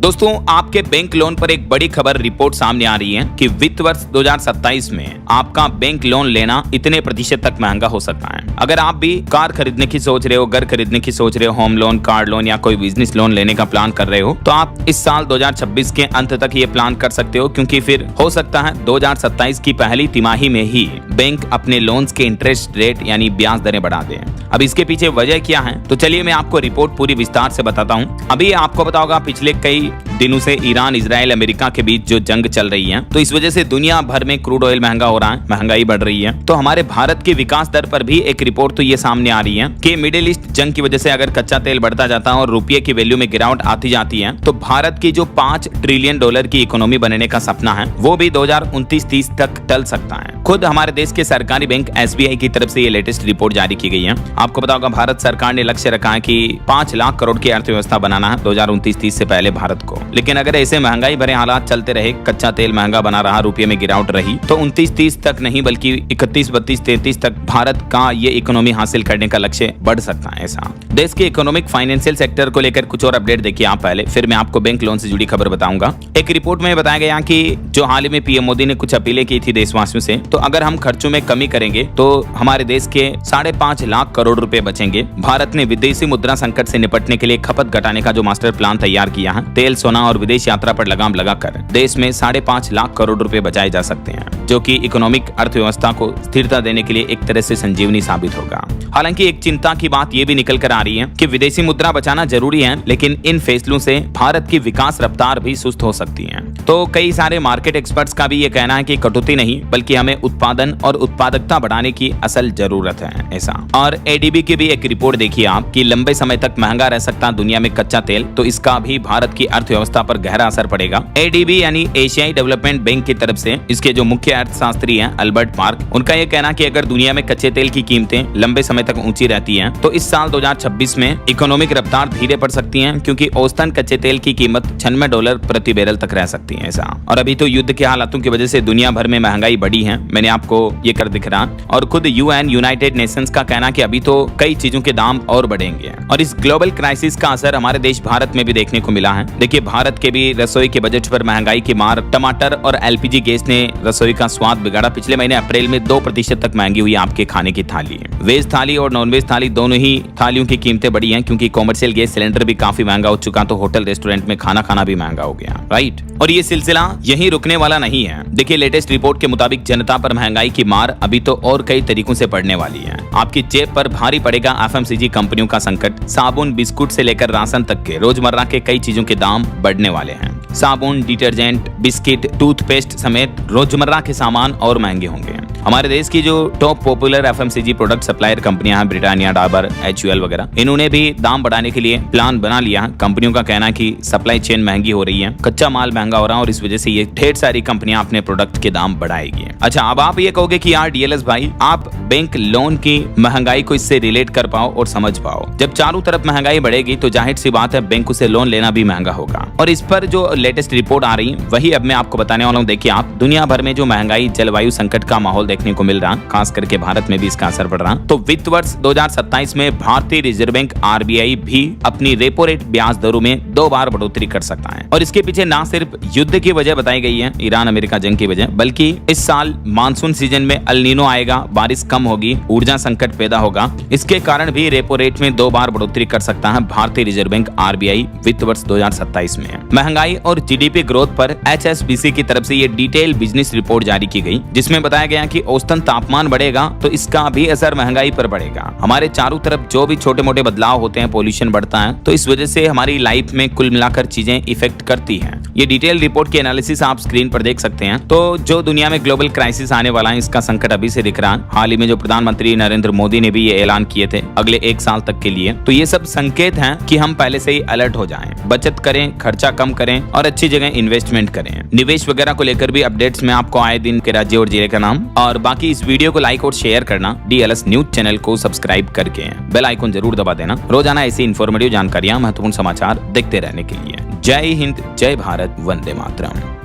दोस्तों, आपके bank loan पर एक बड़ी खबर रिपोर्ट सामने आ रही है कि वित्त वर्ष 2027 में आपका बैंक लोन लेना इतने प्रतिशत तक महंगा हो सकता है। अगर आप भी कार खरीदने की सोच रहे हो, घर खरीदने की सोच रहे हो, होम लोन, कार लोन या कोई बिजनेस लोन लेने का प्लान कर रहे हो, तो आप इस साल 2026 के अंत तक ये प्लान कर सकते हो, क्योंकि फिर हो सकता है 2027 की पहली तिमाही में ही बैंक अपने लोन्स के इंटरेस्ट रेट यानी ब्याज दरें बढ़ा दें। अब इसके पीछे वजह क्या है, तो चलिए मैं आपको रिपोर्ट पूरी विस्तार से बताता हूँ। अभी आपको पता होगा पिछले कई दिनों से ईरान, इजराइल, अमेरिका के बीच जो जंग चल रही है, तो इस वजह से दुनिया भर में क्रूड ऑयल महंगा हो रहा है, महंगाई बढ़ रही है। तो हमारे भारत की विकास दर पर भी एक रिपोर्ट तो ये सामने आ रही है कि मिडिल ईस्ट जंग की वजह से अगर कच्चा तेल बढ़ता जाता है और रुपये की वैल्यू में गिरावट आती जाती है, तो भारत की जो $5 ट्रिलियन की इकोनॉमी बनने का सपना है वो भी 2029-30 तक टल सकता है। खुद हमारे देश के सरकारी बैंक SBI की तरफ से ये लेटेस्ट रिपोर्ट जारी की गई है। आपको पता होगा भारत सरकार ने लक्ष्य रखा है कि 5 लाख करोड़ की अर्थव्यवस्था बनाना है 2029-30 से पहले भारत को। लेकिन अगर ऐसे महंगाई भरे हालात चलते रहे, कच्चा तेल महंगा बना रहा, रुपये में गिरावट रही, तो 29-30 तक नहीं बल्कि 31-32-33 तक भारत का ये इकोनॉमी हासिल करने का लक्ष्य बढ़ सकता है। ऐसा देश के इकोनॉमिक फाइनेंशियल सेक्टर को लेकर कुछ और अपडेट देखिए आप पहले, फिर मैं आपको बैंक लोन से जुड़ी खबर बताऊंगा। एक रिपोर्ट में बताया गया कि जो हाल ही में पीएम मोदी ने कुछ अपीलें की थी देशवासियों से, तो अगर हम खर्चों में कमी करेंगे तो हमारे देश के 5.5 लाख करोड़ रुपए बचेंगे। भारत ने विदेशी मुद्रा संकट से निपटने के लिए खपत घटाने का जो मास्टर प्लान तैयार किया है, तेल, सोना और विदेश यात्रा पर लगाम लगाकर देश में 5.5 लाख करोड़ रुपए बचाए जा सकते हैं, जो कि इकोनॉमिक अर्थव्यवस्था को स्थिरता देने के लिए एक तरह से संजीवनी साबित होगा। हालांकि एक चिंता की बात यह भी निकल कर आ रही है कि विदेशी मुद्रा बचाना जरूरी है, लेकिन इन फैसलों से भारत की विकास रफ्तार भी सुस्त हो सकती है। तो कई सारे मार्केट एक्सपर्ट्स का भी ये कहना है कि कटौती नहीं बल्कि हमें उत्पादन और उत्पादकता बढ़ाने की असल जरूरत है। ऐसा और ADB की भी एक रिपोर्ट देखिए आप कि लंबे समय तक महंगा रह सकता दुनिया में कच्चा तेल, तो इसका भी भारत की अर्थव्यवस्था पर गहरा असर पड़ेगा। ADB यानी एशियाई डेवलपमेंट बैंक की तरफ से इसके जो मुख्य अर्थशास्त्री हैं अल्बर्ट मार्क, उनका यह कहना कि अगर दुनिया में कच्चे तेल की कीमतें लंबे समय तक ऊंची रहती हैं, तो इस साल 2026 में इकोनॉमिक रफ्तार धीरे पड़ सकती है, क्योंकि औसतन कच्चे तेल की कीमत $96 प्रति बैरल तक रह सकती है। ऐसा और अभी तो युद्ध के हालातों की वजह से दुनिया भर में महंगाई बढ़ी है, मैंने आपको ये कर दिख रहा। और खुद UN यूनाइटेड नेशंस का कहना कि अभी तो कई चीजों के दाम और बढ़ेंगे और इस ग्लोबल क्राइसिस का असर हमारे देश भारत में भी देखने को मिला है। देखिए भारत के भी रसोई के बजट पर महंगाई की मार, टमाटर और LPG गैस ने रसोई का स्वाद बिगाड़ा। पिछले महीने अप्रैल में 2% तक महंगी हुई आपके खाने की थाली। वेज थाली और नॉन वेज थाली दोनों ही थालियों की कीमतें बढ़ी हैं, क्योंकि कॉमर्शियल गैस सिलेंडर भी काफी महंगा हो चुका, तो होटल रेस्टोरेंट में खाना खाना भी महंगा हो गया, राइट। और ये सिलसिला यहीं रुकने वाला नहीं है। देखिए लेटेस्ट रिपोर्ट के मुताबिक जनता पर महंगाई की मार अभी तो और कई तरीकों से पड़ने वाली है। आपकी जेब पर भारी पड़ेगा FMCG कंपनियों का संकट। साबुन, बिस्कुट से लेकर राशन तक के रोजमर्रा के कई चीजों के दाम बढ़ने वाले हैं। साबुन, डिटर्जेंट, बिस्किट, टूथपेस्ट समेत रोजमर्रा के सामान और महंगे होंगे। हमारे देश की जो top popular FMCG product supplier कंपनियां हैं, ब्रिटानिया, डाबर, HUL वगैरह, इन्होंने भी दाम बढ़ाने के लिए प्लान बना लिया है। कंपनियों का कहना है कि सप्लाई चेन महंगी हो रही है, कच्चा माल महंगा हो रहा है और इस वजह से ये ढेर सारी कंपनियां अपने प्रोडक्ट के दाम बढ़ाएगी। अच्छा, अब आप ये कहोगे कि यार DLS भाई, आप बैंक लोन की महंगाई को इससे रिलेट कर पाओ और समझ पाओ। जब चारों तरफ महंगाई बढ़ेगी तो जाहिर सी बात है बैंक से लोन लेना भी महंगा होगा। और इस पर जो लेटेस्ट रिपोर्ट आ रही है वही अब मैं आपको बताने वाला हूँ। देखिए आप, दुनिया भर में जो महंगाई, जलवायु संकट का माहौल देखने को मिल रहा, खास करके भारत में भी इसका असर पड़ रहा, तो वित्त वर्ष 2027 में भारतीय रिजर्व बैंक RBI भी अपनी रेपो रेट ब्याज दरों में 2 बार बढ़ोतरी कर सकता है। और इसके पीछे ना सिर्फ युद्ध की वजह बताई गई है, ईरान अमेरिका जंग की वजह, बल्कि इस साल मानसून सीजन में अल नीनो आएगा, बारिश कम होगी, ऊर्जा संकट पैदा होगा। इसके कारण भी रेपो रेट में 2 बार बढ़ोतरी कर सकता है भारतीय रिजर्व बैंक RBI वित्त वर्ष 2027 में। महंगाई और GDP ग्रोथ पर HSBC की तरफ से ये डिटेल बिजनेस रिपोर्ट जारी की गई, जिसमें बताया गया कि औसतन तापमान बढ़ेगा तो इसका भी असर महंगाई पर पड़ेगा। हमारे चारों तरफ जो भी छोटे मोटे बदलाव होते हैं, पोल्यूशन बढ़ता है, तो इस वजह से हमारी लाइफ में कुल मिलाकर चीजें इफेक्ट करती हैं। ये डिटेल रिपोर्ट के एनालिसिस आप स्क्रीन पर देख सकते हैं। तो जो दुनिया में ग्लोबल क्राइसिस आने वाला है, इसका संकट अभी से दिख रहा है। हाल ही में जो प्रधानमंत्री नरेंद्र मोदी ने भी ये ऐलान किए थे अगले 1 साल तक के लिए, तो ये सब संकेत हैं कि हम पहले से ही अलर्ट हो जाएं, बचत करें, खर्चा कम करें और अच्छी जगह इन्वेस्टमेंट करें। निवेश वगैरह को लेकर भी अपडेट्स में आपको आए दिन के राज्य और जिले का नाम, और बाकी इस वीडियो को लाइक और शेयर करना, DLS न्यूज चैनल को सब्सक्राइब करके बेल आइकन जरूर दबा देना। रोजाना ऐसी इन्फॉर्मेटिव जानकारियां, महत्वपूर्ण समाचार देखते रहने के लिए। जय हिंद, जय भारत, वंदे मातरम।